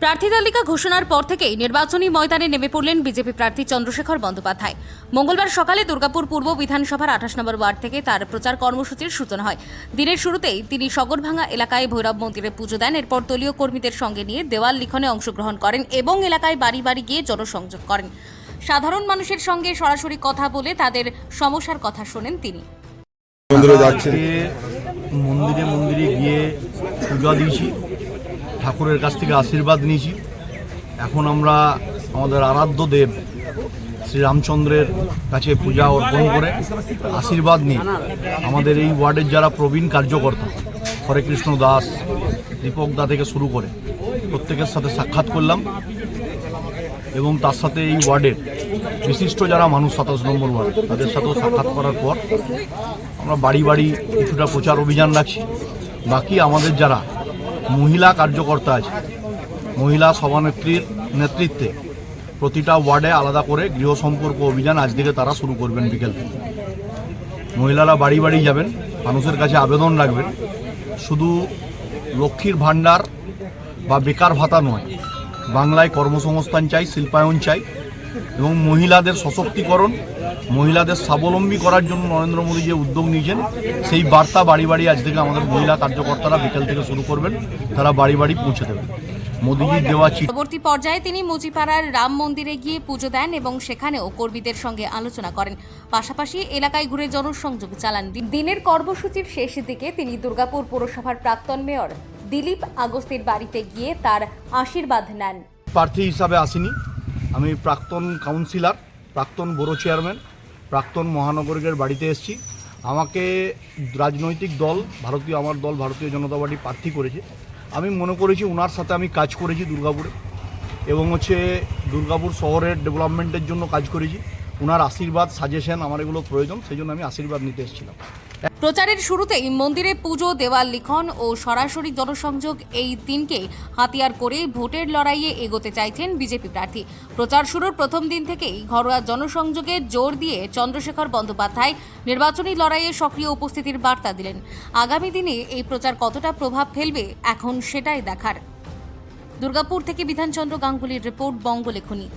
প্রার্থী তালিকা ঘোষণার পর থেকেই নির্বাচনী ময়দানে নেমে পড়লেন বিজেপি প্রার্থী চন্দ্রশেখর বন্দ্যোপাধ্যায়। মঙ্গলবার সকালে দুর্গাপুর পূর্ব বিধানসভার 28 নম্বর ওয়ার্ড থেকে তার প্রচার কর্মসূচির সূচনা হয়। দিনের শুরুতেই তিনি সগরভাঙ্গা এলাকায় ভৈরব মন্দিরে পুজো দেন। এরপর দলীয় কর্মীদের সঙ্গে নিয়ে দেওয়াল লিখনে অংশগ্রহণ করেন এবং এলাকায় বাড়ি বাড়ি গিয়ে জনসংযোগ করেন। সাধারণ মানুষের সঙ্গে সরাসরি কথা বলে তাদের সমস্যার কথা শোনেন তিনি। মন্দিরে মন্দিরে গিয়ে পূজা দিয়েছি, ঠাকুরের কাছ থেকে আশীর্বাদ নিয়েছি। এখন আমরা আমাদের আরাধ্য দেব শ্রীরামচন্দ্রের কাছে পূজা অর্পণ করে আশীর্বাদ নিয়ে আমাদের এই ওয়ার্ডের যারা প্রবীণ কার্যকর্তা, হরেকৃষ্ণ দাস, দীপক দা থেকে শুরু করে প্রত্যেকের সাথে সাক্ষাৎ করলাম এবং তার সাথে এই ওয়ার্ডের বিশিষ্ট যারা মানুষ 27 নম্বর ওয়ার্ড তাদের সাথেও সাক্ষাৎ করার পর আমরা বাড়ি বাড়ি কিছুটা প্রচার অভিযান রাখছি। বাকি আমাদের যারা মহিলা কার্যকর্তা আছে, মহিলা সভানেত্রীর নেতৃত্বে প্রতিটা ওয়ার্ডে আলাদা করে গৃহ সম্পর্ক অভিযান আজ থেকে তারা শুরু করবেন। বিকেল থেকে মহিলারা বাড়ি বাড়ি যাবেন, মানুষের কাছে আবেদন রাখবেন। শুধু লক্ষ্মীর ভাণ্ডার বা বেকার ভাতা নয়, বাংলায় কর্মসংস্থান চাই, শিল্পায়ন চাই এবং মহিলাদের সশক্তিকরণ, মহিলাদের স্বাবলম্বী করার জন্য নরেন্দ্র মোদী যে উদ্যোগ নিয়েছেন সেই বার্তা বাড়ি বাড়ি আজ থেকে আমাদের মহিলা কার্যকর্তারা বিকেল থেকে শুরু করবেন, তারা বাড়ি বাড়ি পৌঁছে দেবেন। মোদীজির দেওয়া চিঠি। পরবর্তী পর্যায়ে তিনি মুচিপাড়ার রাম মন্দিরে গিয়ে পুজো দেন এবং সেখানেও কর্মীদের সঙ্গে আলোচনা করেন। পাশাপাশি এলাকায় ঘুরে জনসংযোগ চালান। দিনের কর্মসূচির শেষ দিকে তিনি দুর্গাপুর পৌরসভার প্রাক্তন মেয়র দিলীপ আগস্তির বাড়িতে গিয়ে তার আশীর্বাদ নেন। প্রার্থী হিসাবে আসিনি, আমি প্রাক্তন কাউন্সিলর, প্রাক্তন বড় চেয়ারম্যান, প্রাক্তন মহানগরের বাড়িতে এসেছি। আমাকে রাজনৈতিক দল আমার দল ভারতীয় জনতা পার্টি প্রার্থী করেছে। আমি মনে করেছি ওনার সাথে আমি কাজ করেছি দুর্গাপুরে এবং দুর্গাপুর শহরের ডেভেলপমেন্টের জন্য কাজ করেছি। ওনার আশীর্বাদ, সাজেশন আমার এগুলো প্রয়োজন, সেই জন্য আমি আশীর্বাদ নিতে এসেছিলাম। প্রচারের শুরুতেই মন্দিরে পুজো, দেওয়াল লিখন ও সরাসরি জনসংযোগ এই দিনকে হাতিয়ার করে ভোটের লড়াইয়ে এগোতে চাইছেন বিজেপি প্রার্থী। প্রচার শুরুর প্রথম দিন থেকেই ঘরোয়া জনসংযোগে জোর দিয়ে চন্দ্রশেখর বন্দ্যোপাধ্যায় নির্বাচনী লড়াইয়ে সক্রিয় উপস্থিতির বার্তা দিলেন। আগামী দিনে এই প্রচার কতটা প্রভাব ফেলবে এখন সেটাই দেখার। দুর্গাপুর থেকে বিধানচন্দ্র গাঙ্গুলির রিপোর্ট, বঙ্গলেখনী।